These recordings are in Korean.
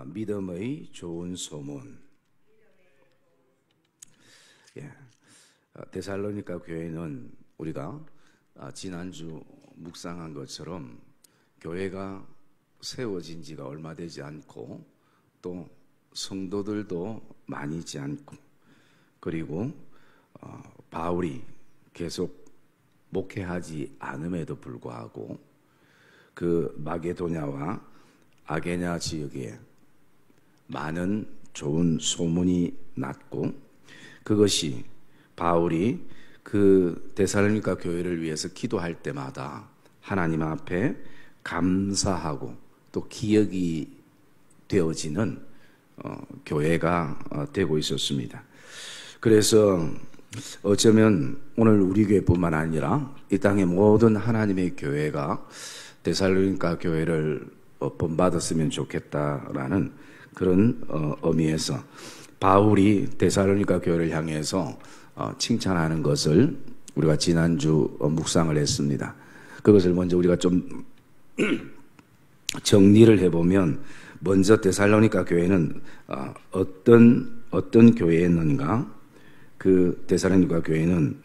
믿음의 좋은 소문. 데살로니가 교회는 우리가 지난주 묵상한 것처럼 교회가 세워진 지가 얼마 되지 않고 또 성도들도 많이 있지 않고 그리고 바울이 계속 목회하지 않음에도 불구하고 그 마게도냐와 아게냐 지역에 많은 좋은 소문이 났고 그것이 바울이 그 데살로니가 교회를 위해서 기도할 때마다 하나님 앞에 감사하고 또 기억이 되어지는 교회가 되고 있었습니다. 그래서 어쩌면 오늘 우리 교회뿐만 아니라 이 땅의 모든 하나님의 교회가 데살로니가 교회를 본받았으면 좋겠다라는 그런 의미에서 바울이 데살로니가 교회를 향해서 칭찬하는 것을 우리가 지난주 묵상을 했습니다. 그것을 먼저 우리가 좀 정리를 해보면 먼저 데살로니가 교회는 어떤 교회였는가? 그 데살로니가 교회는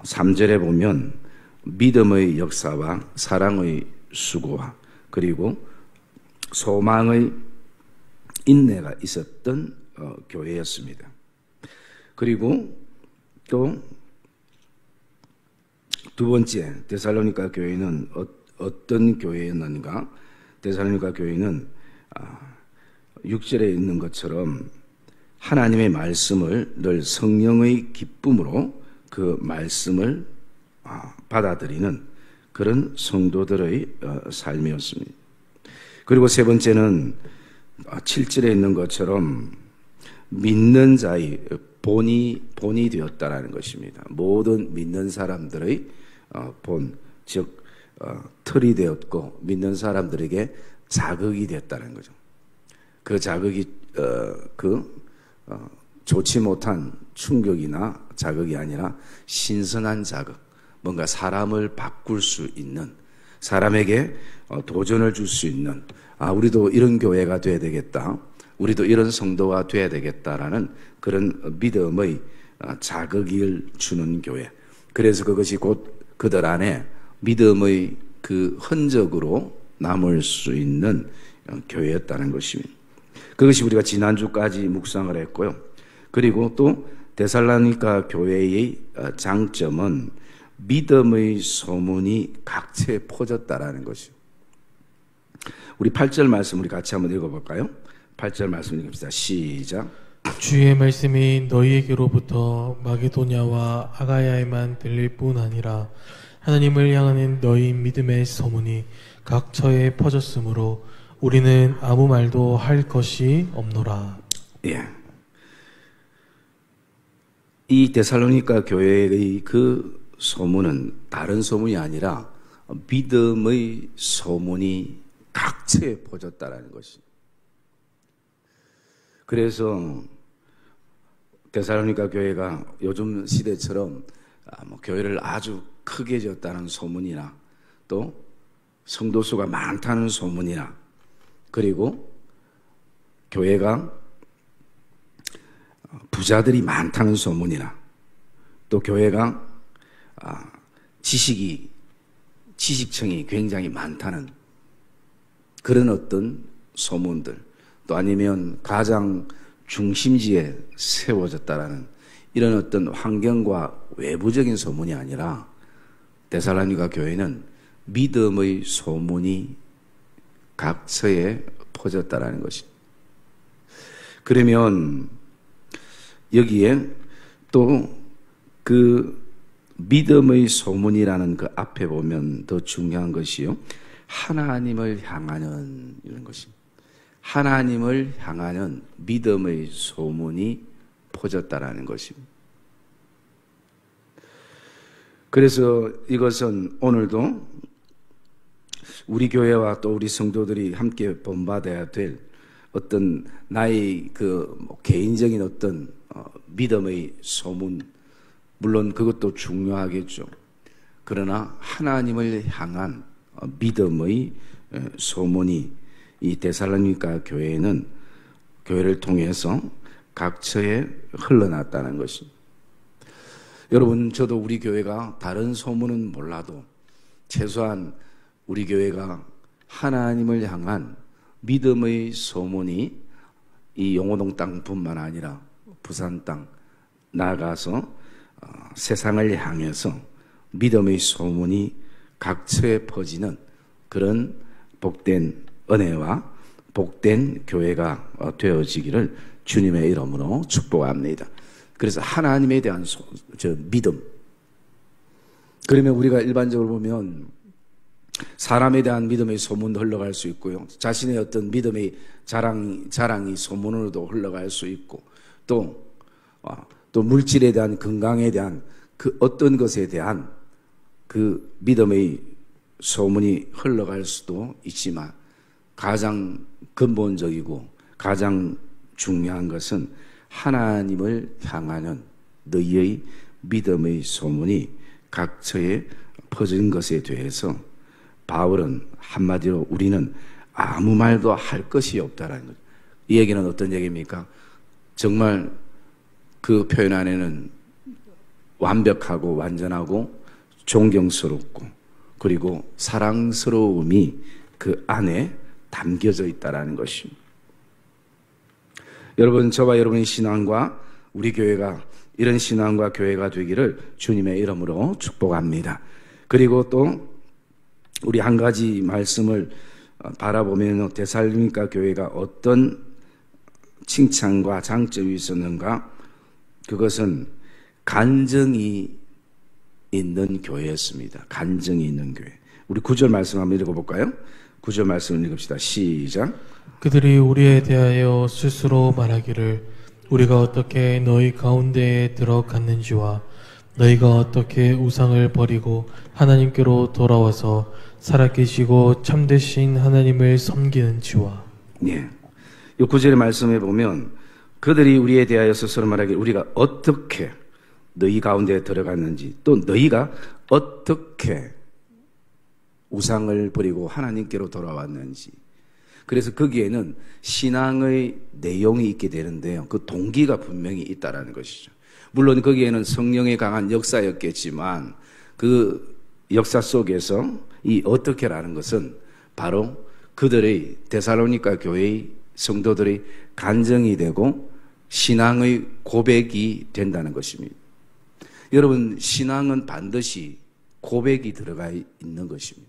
3절에 보면 믿음의 역사와 사랑의 수고와 그리고 소망의 인내가 있었던 교회였습니다. 그리고 또 두 번째 데살로니가 교회는 어떤 교회였는가? 데살로니가 교회는 6절에 있는 것처럼 하나님의 말씀을 늘 성령의 기쁨으로 그 말씀을 받아들이는 그런 성도들의 삶이었습니다. 그리고 세 번째는 7절에 있는 것처럼 믿는 자의 본이 되었다라는 것입니다. 모든 믿는 사람들의 본, 즉 틀이 되었고 믿는 사람들에게 자극이 됐다는 거죠. 그 자극이 좋지 못한 충격이나 자극이 아니라 신선한 자극, 뭔가 사람을 바꿀 수 있는, 사람에게 도전을 줄 수 있는, 우리도 이런 교회가 돼야 되겠다, 우리도 이런 성도가 돼야 되겠다라는 그런 믿음의 자극을 주는 교회. 그래서 그것이 곧 그들 안에 믿음의 그 흔적으로 남을 수 있는 교회였다는 것입니다. 그것이 우리가 지난주까지 묵상을 했고요. 그리고 또 데살로니가 교회의 장점은 믿음의 소문이 각처에 퍼졌다라는 것이죠. 우리 8절 말씀 우리 같이 한번 읽어볼까요? 8절 말씀 읽읍시다. 시작. 주의 말씀이 너희에게로부터 마게도냐와 아가야에만 들릴 뿐 아니라 하나님을 향하는 너희 믿음의 소문이 각처에 퍼졌으므로 우리는 아무 말도 할 것이 없노라. 이 데살로니가 교회의 그 소문은 다른 소문이 아니라 믿음의 소문이 각처에 퍼졌다라는 것입니다. 그래서 데살로니가 교회가 요즘 시대처럼 교회를 아주 크게 지었다는 소문이나 또 성도 수가 많다는 소문이나 그리고 교회가 부자들이 많다는 소문이나 또 교회가 지식층이 굉장히 많다는 그런 어떤 소문들, 또 아니면 가장 중심지에 세워졌다라는 이런 어떤 환경과 외부적인 소문이 아니라 데살로니가 교회는 믿음의 소문이 각처에 퍼졌다라는 것입니다. 그러면 여기에 또 그 믿음의 소문이라는 그 앞에 보면 더 중요한 것이요, 하나님을 향하는 이런 것입니다. 하나님을 향하는 믿음의 소문이 퍼졌다라는 것입니다. 그래서 이것은 오늘도 우리 교회와 또 우리 성도들이 함께 본받아야 될 어떤 나의 개인적인 어떤 믿음의 소문, 물론 그것도 중요하겠죠. 그러나 하나님을 향한 믿음의 소문이 이 데살로니가 교회는 교회를 통해서 각처에 흘러났다는 것입니다. 여러분, 저도 우리 교회가 다른 소문은 몰라도 최소한 우리 교회가 하나님을 향한 믿음의 소문이 이 용호동 땅뿐만 아니라 부산 땅 나아가서 세상을 향해서 믿음의 소문이 각처에 퍼지는 그런 복된 은혜와 복된 교회가 되어지기를 주님의 이름으로 축복합니다. 그래서 하나님에 대한 믿음. 그러면 우리가 일반적으로 보면 사람에 대한 믿음의 소문도 흘러갈 수 있고요. 자신의 어떤 믿음의 자랑이 소문으로도 흘러갈 수 있고, 또 물질에 대한 건강에 대한 그 어떤 것에 대한 그 믿음의 소문이 흘러갈 수도 있지만, 가장 근본적이고 가장 중요한 것은 하나님을 향하는 너희의 믿음의 소문이 각처에 퍼진 것에 대해서 바울은 한마디로 우리는 아무 말도 할 것이 없다라는 거죠. 이 얘기는 어떤 얘기입니까? 정말 그 표현 안에는 완벽하고 완전하고 존경스럽고 그리고 사랑스러움이 그 안에 담겨져 있다라는 것입니다. 여러분, 저와 여러분의 신앙과 우리 교회가 이런 신앙과 교회가 되기를 주님의 이름으로 축복합니다. 그리고 또 우리 한 가지 말씀을 바라보면 데살로니가 교회가 어떤 칭찬과 장점이 있었는가? 그것은 간증이 있는 교회였습니다. 간증이 있는 교회. 우리 9절 말씀 한번 읽어볼까요? 9절 말씀을 읽읍시다. 시작. 그들이 우리에 대하여 스스로 말하기를 우리가 어떻게 너희 가운데에 들어갔는지와 너희가 어떻게 우상을 버리고 하나님께로 돌아와서 살아계시고 참되신 하나님을 섬기는지와. 예. 이 9절의 말씀에 보면 그들이 우리에 대하여 스스로 말하기를 우리가 어떻게 너희 가운데에 들어갔는지, 또 너희가 어떻게 우상을 버리고 하나님께로 돌아왔는지. 그래서 거기에는 신앙의 내용이 있게 되는데요. 그 동기가 분명히 있다라는 것이죠. 물론 거기에는 성령의 강한 역사였겠지만 그 역사 속에서 이 어떻게라는 것은 바로 그들의 데살로니가 교회의 성도들의 간증이 되고 신앙의 고백이 된다는 것입니다. 여러분, 신앙은 반드시 고백이 들어가 있는 것입니다.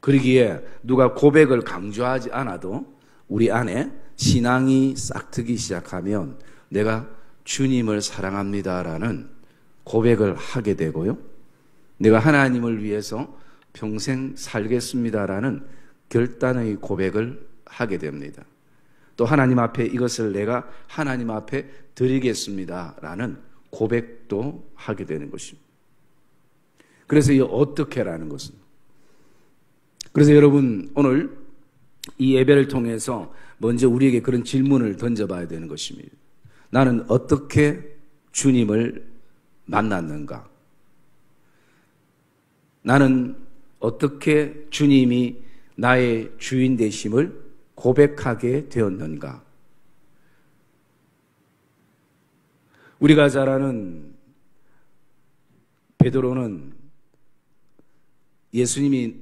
그러기에 누가 고백을 강조하지 않아도 우리 안에 신앙이 싹트기 시작하면 내가 주님을 사랑합니다라는 고백을 하게 되고요. 내가 하나님을 위해서 평생 살겠습니다라는 결단의 고백을 하게 됩니다. 또 하나님 앞에 이것을 내가 하나님 앞에 드리겠습니다라는 고백도 하게 되는 것입니다. 그래서 이 어떻게라는 것은, 그래서 여러분 오늘 이 예배를 통해서 먼저 우리에게 그런 질문을 던져봐야 되는 것입니다. 나는 어떻게 주님을 만났는가? 나는 어떻게 주님이 나의 주인 되심을 고백하게 되었는가? 우리가 잘 아는 베드로는 예수님이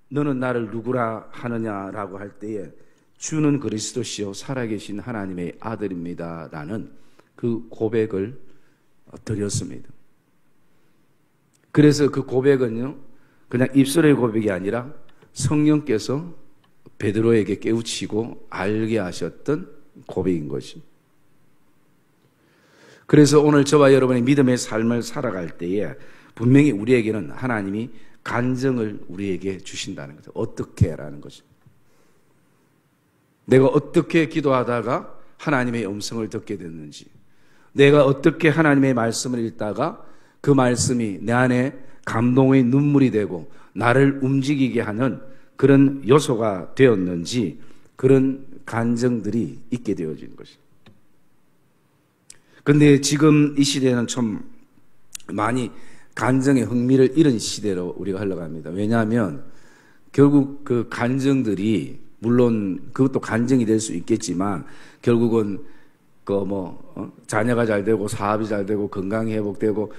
너는 나를 누구라 하느냐라고 할 때에 주는 그리스도시요 살아계신 하나님의 아들입니다 라는 그 고백을 드렸습니다. 그래서 그 고백은요 그냥 입술의 고백이 아니라 성령께서 베드로에게 깨우치고 알게 하셨던 고백인 것입니다. 그래서 오늘 저와 여러분의 믿음의 삶을 살아갈 때에 분명히 우리에게는 하나님이 간증을 우리에게 주신다는 거죠. 어떻게라는 것입니다. 내가 어떻게 기도하다가 하나님의 음성을 듣게 됐는지, 내가 어떻게 하나님의 말씀을 읽다가 그 말씀이 내 안에 감동의 눈물이 되고 나를 움직이게 하는 그런 요소가 되었는지, 그런 간증들이 있게 되어지는 것입니다. 그런데 지금 이 시대는 좀 많이 간증의 흥미를 잃은 시대로 우리가 흘러갑니다. 왜냐하면 결국 그 간증들이 물론 그것도 간증이 될 수 있겠지만 결국은 자녀가 잘 되고 사업이 잘 되고 건강이 회복되고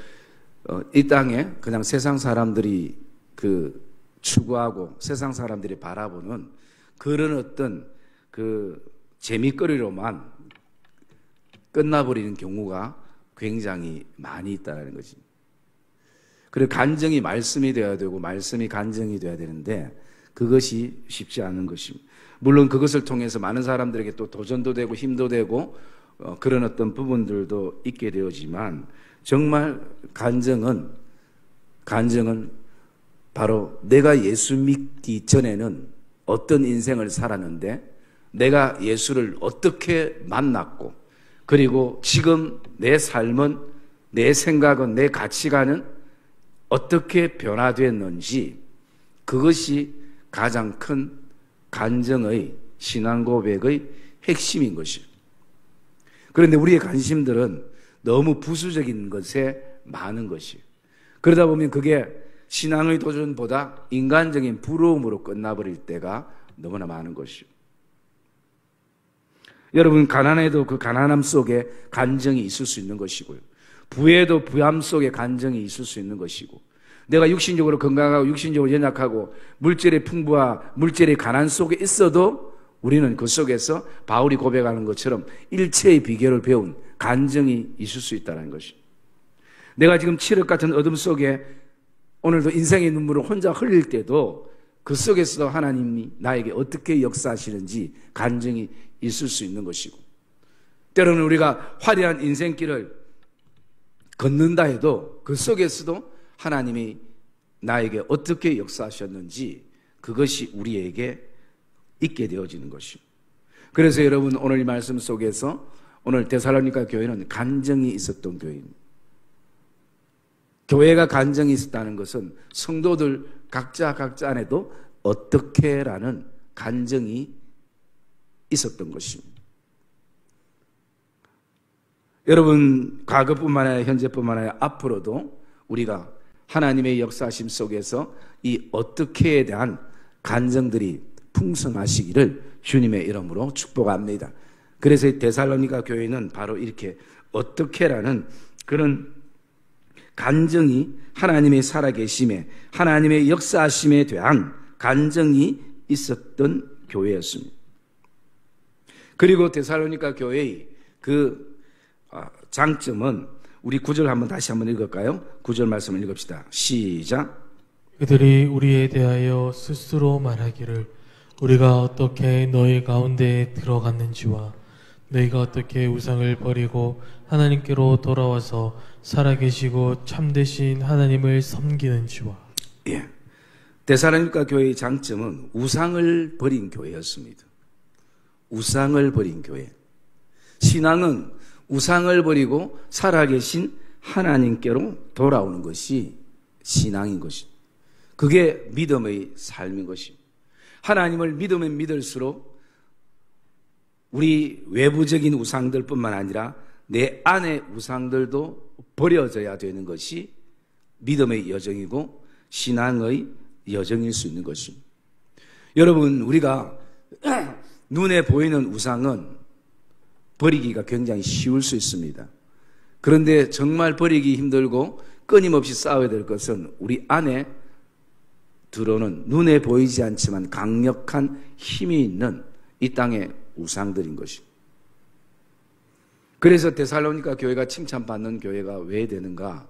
이 땅에 그냥 세상 사람들이 추구하고 세상 사람들이 바라보는 그런 어떤 재미거리로만 끝나버리는 경우가 굉장히 많이 있다는 거지. 그리고 간증이 말씀이 되어야 되고 말씀이 간증이 되어야 되는데 그것이 쉽지 않은 것입니다. 물론 그것을 통해서 많은 사람들에게 또 도전도 되고 힘도 되고 그런 어떤 부분들도 있게 되어지만 정말 간증은 바로 내가 예수 믿기 전에는 어떤 인생을 살았는데 내가 예수를 어떻게 만났고 그리고 지금 내 삶은 내 생각은 내 가치관은 어떻게 변화됐는지 그것이 가장 큰 간증의 신앙 고백의 핵심인 것이에요. 그런데 우리의 관심들은 너무 부수적인 것에 많은 것이에요. 그러다 보면 그게 신앙의 도전보다 인간적인 부러움으로 끝나버릴 때가 너무나 많은 것이에요. 여러분, 가난해도 그 가난함 속에 간증이 있을 수 있는 것이고요. 부에도 부함 속에 간증이 있을 수 있는 것이고, 내가 육신적으로 건강하고 육신적으로 연약하고 물질의 풍부와 물질의 가난 속에 있어도 우리는 그 속에서 바울이 고백하는 것처럼 일체의 비결을 배운 간증이 있을 수 있다는 것이. 내가 지금 칠흑 같은 어둠 속에 오늘도 인생의 눈물을 혼자 흘릴 때도 그 속에서도 하나님이 나에게 어떻게 역사하시는지 간증이 있을 수 있는 것이고, 때로는 우리가 화려한 인생길을 걷는다 해도 그 속에서도 하나님이 나에게 어떻게 역사하셨는지 그것이 우리에게 있게 되어지는 것입니다. 그래서 여러분, 오늘 이 말씀 속에서 오늘 데살로니가 교회는 간증이 있었던 교회입니다. 교회가 간증이 있었다는 것은 성도들 각자 안에도 어떻게라는 간증이 있었던 것입니다. 여러분, 과거뿐만 아니라 현재뿐만 아니라 앞으로도 우리가 하나님의 역사심 속에서 이 어떻게에 대한 간증들이 풍성하시기를 주님의 이름으로 축복합니다. 그래서 데살로니가 교회는 바로 이렇게 어떻게라는 그런 간증이 하나님의 살아계심에, 하나님의 역사하심에 대한 간증이 있었던 교회였습니다. 그리고 데살로니가 교회의 그 장점은 우리 9절 한번 다시 한번 읽을까요? 9절 말씀을 읽읍시다. 시작. 그들이 우리에 대하여 스스로 말하기를 우리가 어떻게 너희 가운데에 들어갔는지와 너희가 어떻게 우상을 버리고 하나님께로 돌아와서 살아계시고 참되신 하나님을 섬기는지와. 예. 데살로니가 교회의 장점은 우상을 버린 교회였습니다. 우상을 버린 교회. 신앙은 우상을 버리고 살아계신 하나님께로 돌아오는 것이 신앙인 것입니다. 그게 믿음의 삶인 것입니다. 하나님을 믿으면 믿을수록 우리 외부적인 우상들뿐만 아니라 내 안의 우상들도 버려져야 되는 것이 믿음의 여정이고 신앙의 여정일 수 있는 것입니다. 여러분, 우리가 눈에 보이는 우상은 버리기가 굉장히 쉬울 수 있습니다. 그런데 정말 버리기 힘들고 끊임없이 싸워야 될 것은 우리 안에 들어오는 눈에 보이지 않지만 강력한 힘이 있는 이 땅의 우상들인 것입니다. 그래서 데살로니가 교회가 칭찬받는 교회가 왜 되는가?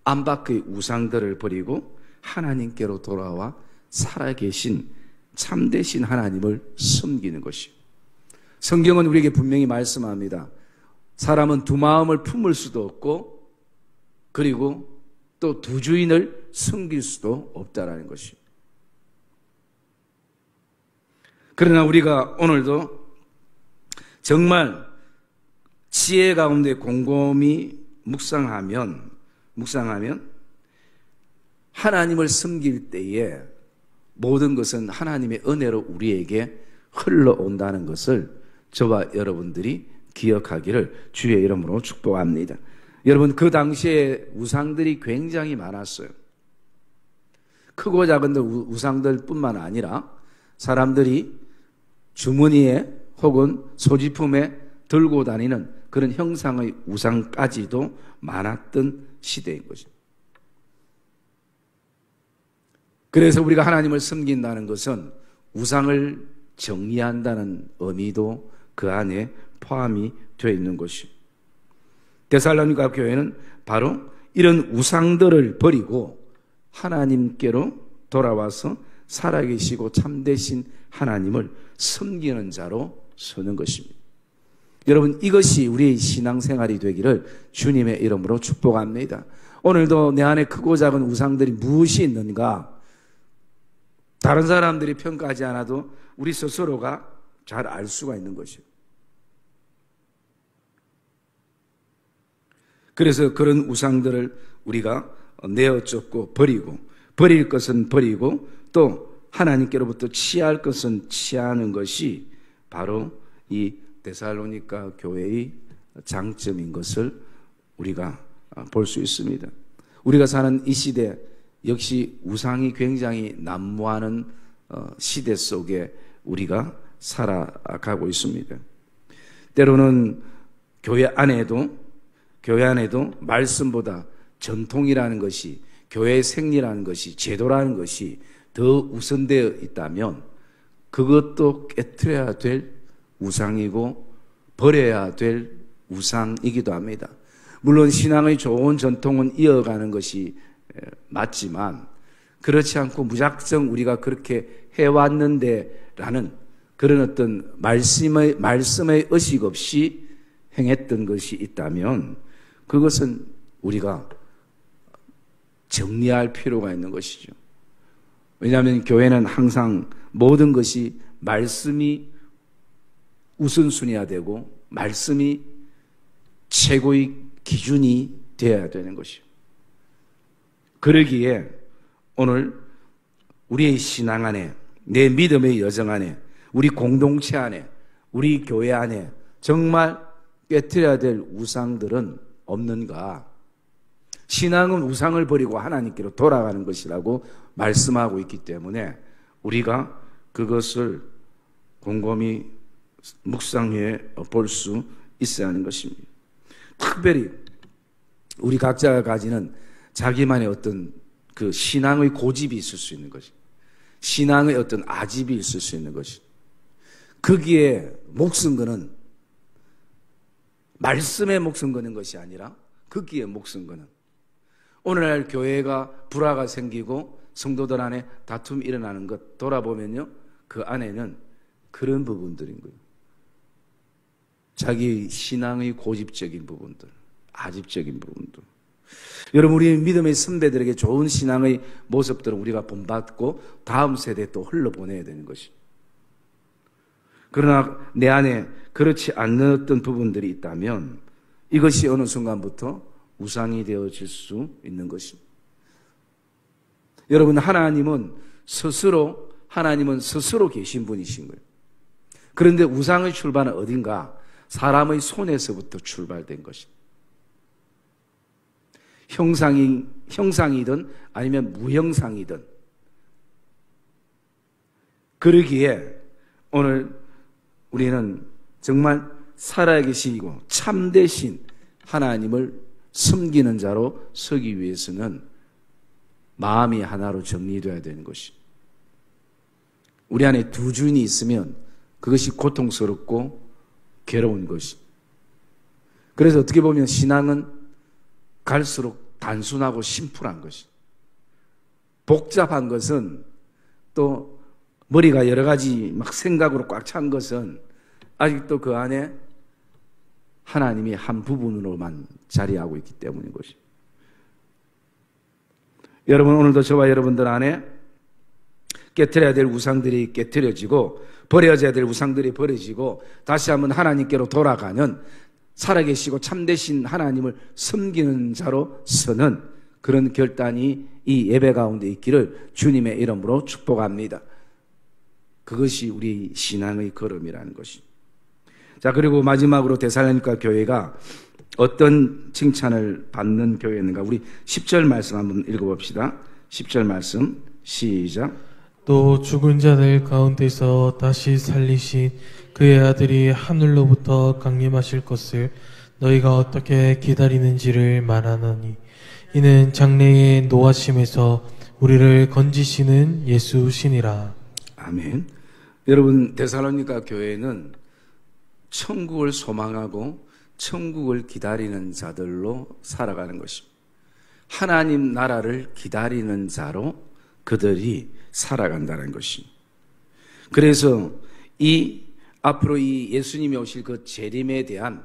안팎의 우상들을 버리고 하나님께로 돌아와 살아계신 참되신 하나님을 섬기는 것입니다. 성경은 우리에게 분명히 말씀합니다. 사람은 두 마음을 품을 수도 없고 그리고 또 두 주인을 섬길 수도 없다라는 것입니다. 그러나 우리가 오늘도 정말 지혜 가운데 곰곰이 묵상하면 하나님을 섬길 때에 모든 것은 하나님의 은혜로 우리에게 흘러온다는 것을 저와 여러분들이 기억하기를 주의 이름으로 축복합니다. 여러분, 그 당시에 우상들이 굉장히 많았어요. 크고 작은 우상들뿐만 아니라 사람들이 주머니에 혹은 소지품에 들고 다니는 그런 형상의 우상까지도 많았던 시대인 것입니다. 그래서 우리가 하나님을 섬긴다는 것은 우상을 정리한다는 의미도 그 안에 포함이 되어 있는 것입니다. 데살로니가 교회는 바로 이런 우상들을 버리고 하나님께로 돌아와서 살아계시고 참되신 하나님을 섬기는 자로 서는 것입니다. 여러분, 이것이 우리의 신앙생활이 되기를 주님의 이름으로 축복합니다. 오늘도 내 안에 크고 작은 우상들이 무엇이 있는가? 다른 사람들이 평가하지 않아도 우리 스스로가 잘 알 수가 있는 것이에요. 그래서 그런 우상들을 우리가 내어 쫓고 버리고, 버릴 것은 버리고 또 하나님께로부터 취할 것은 취하는 것이 바로 이 데살로니가 교회의 장점인 것을 우리가 볼 수 있습니다. 우리가 사는 이 시대 역시 우상이 굉장히 난무하는 시대 속에 우리가 살아가고 있습니다. 때로는 교회 안에도 말씀보다 전통이라는 것이, 교회의 생리라는 것이, 제도라는 것이 더 우선되어 있다면 그것도 깨트려야 될 우상이고 버려야 될 우상이기도 합니다. 물론 신앙의 좋은 전통은 이어가는 것이 맞지만 그렇지 않고 무작정 우리가 그렇게 해왔는데 라는 그런 어떤 말씀의 의식 없이 행했던 것이 있다면 그것은 우리가 정리할 필요가 있는 것이죠. 왜냐하면 교회는 항상 모든 것이 말씀이 우선순위가 되고 말씀이 최고의 기준이 되어야 되는 것이요. 그러기에 오늘 우리의 신앙 안에, 내 믿음의 여정 안에, 우리 공동체 안에, 우리 교회 안에 정말 깨트려야 될 우상들은 없는가? 신앙은 우상을 버리고 하나님께로 돌아가는 것이라고 말씀하고 있기 때문에 우리가 그것을 곰곰이 묵상해 볼 수 있어야 하는 것입니다. 특별히 우리 각자가 가지는 자기만의 어떤 그 신앙의 고집이 있을 수 있는 것이, 신앙의 어떤 아집이 있을 수 있는 것이, 거기에 목숨 거는, 말씀에 목숨 거는 것이 아니라 거기에 목숨 거는, 오늘날 교회가 불화가 생기고 성도들 안에 다툼이 일어나는 것 돌아보면요, 그 안에는 그런 부분들인 거예요. 자기 신앙의 고집적인 부분들, 아집적인 부분들. 여러분, 우리 믿음의 선배들에게 좋은 신앙의 모습들을 우리가 본받고 다음 세대에 또 흘러보내야 되는 것이. 그러나 내 안에 그렇지 않는 어떤 부분들이 있다면 이것이 어느 순간부터 우상이 되어질 수 있는 것입니다. 여러분, 하나님은 스스로 계신 분이신 거예요. 그런데 우상의 출발은 어딘가? 사람의 손에서부터 출발된 것입니다. 형상이든 아니면 무형상이든. 그러기에 오늘 우리는 정말 살아계시고 참되신 하나님을 섬기는 자로 서기 위해서는 마음이 하나로 정리되어야 되는 것이. 우리 안에 두 주인이 있으면 그것이 고통스럽고 괴로운 것이. 그래서 어떻게 보면 신앙은 갈수록 단순하고 심플한 것이. 복잡한 것은 또 머리가 여러 가지 막 생각으로 꽉 찬 것은 아직도 그 안에 하나님이 한 부분으로만 자리하고 있기 때문인 것이. 여러분, 오늘도 저와 여러분들 안에 깨트려야 될 우상들이 깨트려지고 버려져야 될 우상들이 버려지고 다시 한번 하나님께로 돌아가는, 살아계시고 참되신 하나님을 섬기는 자로 서는 그런 결단이 이 예배 가운데 있기를 주님의 이름으로 축복합니다. 그것이 우리 신앙의 걸음이라는 것이. 자, 그리고 마지막으로 데살로니가 교회가 어떤 칭찬을 받는 교회였는가? 우리 10절 말씀 한번 읽어봅시다. 10절 말씀 시작. 또 죽은 자들 가운데서 다시 살리신 그의 아들이 하늘로부터 강림하실 것을 너희가 어떻게 기다리는지를 말하노니 이는 장래의 노하심에서 우리를 건지시는 예수시니라. 아멘. 여러분, 데살로니가 교회는 천국을 소망하고 천국을 기다리는 자들로 살아가는 것입니다. 하나님 나라를 기다리는 자로 그들이 살아간다는 것입니다. 그래서 앞으로 이 예수님이 오실 그 재림에 대한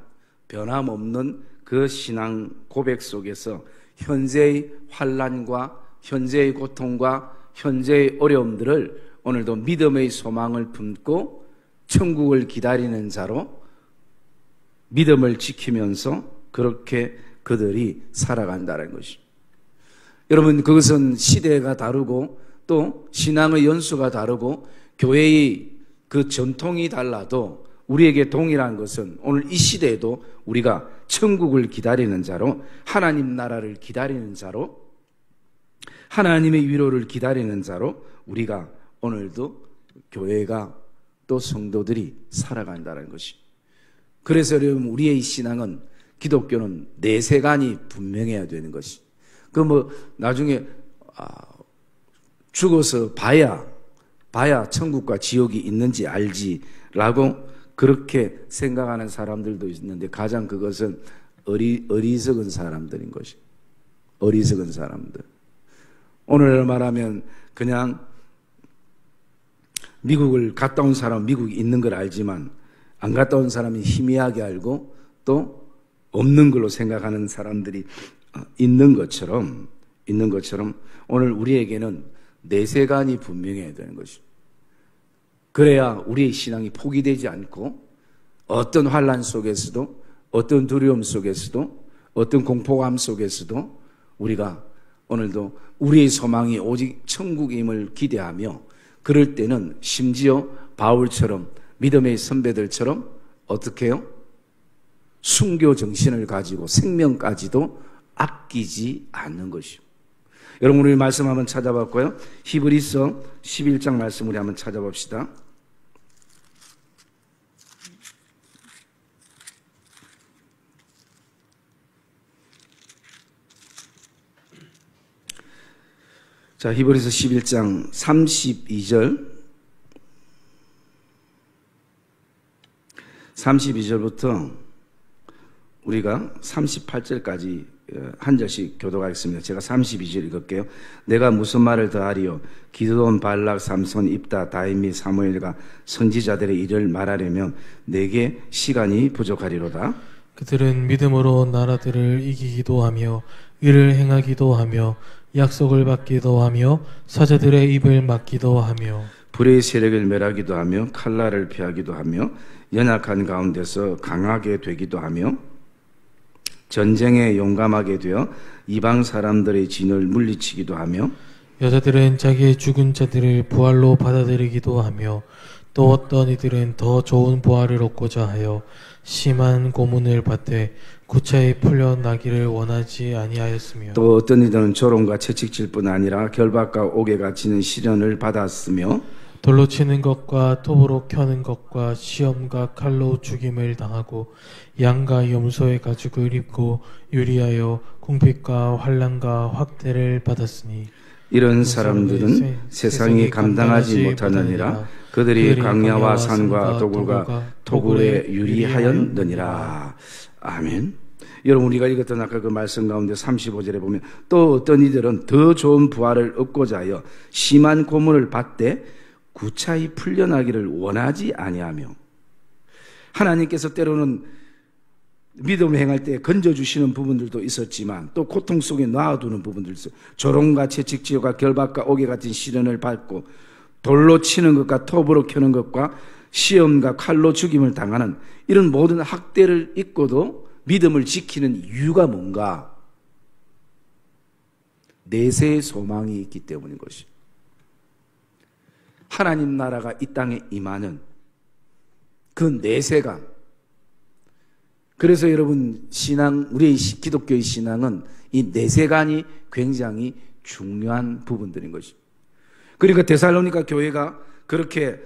변함없는 그 신앙 고백 속에서 현재의 환난과 현재의 고통과 현재의 어려움들을 오늘도 믿음의 소망을 품고 천국을 기다리는 자로 믿음을 지키면서 그렇게 그들이 살아간다는 것입니다. 여러분, 그것은 시대가 다르고 또 신앙의 연수가 다르고 교회의 그 전통이 달라도 우리에게 동일한 것은 오늘 이 시대에도 우리가 천국을 기다리는 자로, 하나님 나라를 기다리는 자로, 하나님의 위로를 기다리는 자로 우리가 오늘도 교회가 또 성도들이 살아간다는 것입니다. 그래서 여러분, 우리의 신앙은, 기독교는 내세관이 분명해야 되는 것이. 나중에 죽어서 봐야 천국과 지옥이 있는지 알지라고 그렇게 생각하는 사람들도 있는데, 가장 그것은 어리석은 사람들인 것이. 어리석은 사람들. 오늘 말하면 그냥 미국을 갔다 온 사람은 미국이 있는 걸 알지만 안 갔다 온 사람이 희미하게 알고 또 없는 걸로 생각하는 사람들이 있는 것처럼 오늘 우리에게는 내세관이 분명해야 되는 것입니다. 그래야 우리의 신앙이 포기되지 않고 어떤 환난 속에서도, 어떤 두려움 속에서도, 어떤 공포감 속에서도 우리가 오늘도 우리의 소망이 오직 천국임을 기대하며, 그럴 때는 심지어 바울처럼, 믿음의 선배들처럼 어떻게 해요? 순교 정신을 가지고 생명까지도 아끼지 않는 것입니다. 여러분, 우리 말씀 한번 찾아봤고요. 히브리서 11장 말씀 우리 한번 찾아봅시다. 자, 히브리서 11장 32절부터 우리가 38절까지 한 절씩 교독하겠습니다. 제가 32절 읽을게요. 내가 무슨 말을 더하리요? 기드온, 발락, 삼손, 입다, 다윗 및 사무엘과 선지자들의 일을 말하려면 내게 시간이 부족하리로다. 그들은 믿음으로 나라들을 이기기도 하며 의를 행하기도 하며 약속을 받기도 하며 사자들의 입을 막기도 하며 불의 세력을 멸하기도 하며 칼날을 피하기도 하며 연약한 가운데서 강하게 되기도 하며 전쟁에 용감하게 되어 이방 사람들의 진을 물리치기도 하며 여자들은 자기의 죽은 자들을 부활로 받아들이기도 하며 또 어떤 이들은 더 좋은 부활을 얻고자 하여 심한 고문을 받되 구차히 풀려나기를 원하지 아니하였으며 또 어떤 이들은 조롱과 채찍질 뿐 아니라 결박과 옥에 갇히는 시련을 받았으며 돌로 치는 것과 톱으로 켜는 것과 시험과 칼로 죽임을 당하고 양과 염소의 가죽을 입고 유리하여 궁핍과 환난과 확대를 받았으니 이런 사람들은 세상이 감당하지 못하느니라. 그들이 강야와 산과 도굴과 토굴에 유리하였느니라. 아멘. 여러분, 우리가 읽었던 아까 그 말씀 가운데 35절에 보면 또 어떤 이들은 더 좋은 부활을 얻고자 하여 심한 고문을 받되 구차히 풀려나기를 원하지 아니하며, 하나님께서 때로는 믿음 행할 때 건져주시는 부분들도 있었지만 또 고통 속에 놔두는 부분들도 있어요. 조롱과 채찍질과 결박과 옥에 같은 시련을 받고 돌로 치는 것과 톱으로 켜는 것과 시험과 칼로 죽임을 당하는 이런 모든 학대를 입고도 믿음을 지키는 이유가 뭔가? 내세의 소망이 있기 때문인 것이. 하나님 나라가 이 땅에 임하는 그 내세감. 그래서 여러분, 신앙, 우리의 기독교의 신앙은 이 내세관이 굉장히 중요한 부분들인 것입니다. 그러니까 데살로니가 교회가 그렇게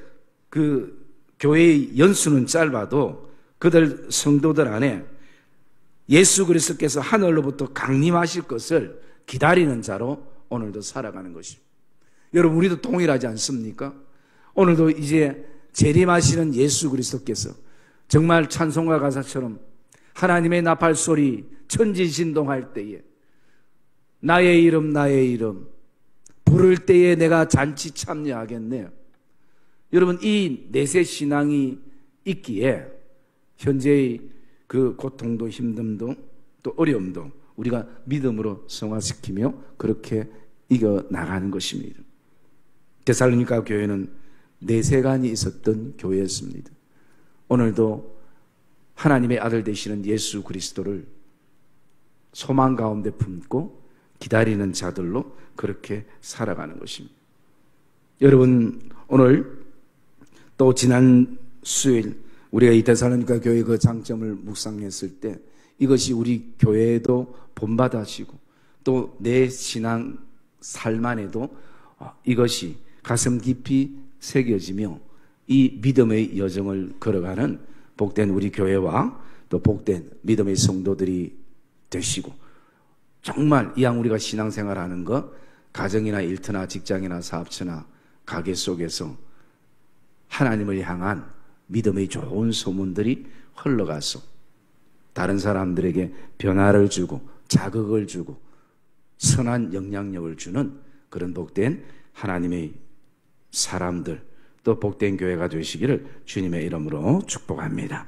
그 교회의 연수는 짧아도 그들 성도들 안에 예수 그리스도께서 하늘로부터 강림하실 것을 기다리는 자로 오늘도 살아가는 것입니다. 여러분, 우리도 동일하지 않습니까? 오늘도 이제 재림하시는 예수 그리스도께서 정말 찬송가 가사처럼 하나님의 나팔 소리 천지신동할 때에 나의 이름 부를 때에 내가 잔치 참여하겠네요. 여러분, 이 내세 신앙이 있기에 현재의 그 고통도 힘듦도 또 어려움도 우리가 믿음으로 승화시키며 그렇게 이겨나가는 것입니다. 데살로니가 교회는 내세관이 있었던 교회였습니다. 오늘도 하나님의 아들 되시는 예수 그리스도를 소망 가운데 품고 기다리는 자들로 그렇게 살아가는 것입니다. 여러분, 오늘 또 지난 수요일 우리가 이 데살로니가 교회 그 장점을 묵상했을 때 이것이 우리 교회에도 본받아지고 또 내 신앙 삶 안에도 이것이 가슴 깊이 새겨지며 이 믿음의 여정을 걸어가는 복된 우리 교회와 또 복된 믿음의 성도들이 되시고, 정말 이왕 우리가 신앙생활하는 것, 가정이나 일터나 직장이나 사업처나 가게 속에서 하나님을 향한 믿음의 좋은 소문들이 흘러가서 다른 사람들에게 변화를 주고 자극을 주고 선한 영향력을 주는 그런 복된 하나님의 사람들, 또 복된 교회가 되시기를 주님의 이름으로 축복합니다.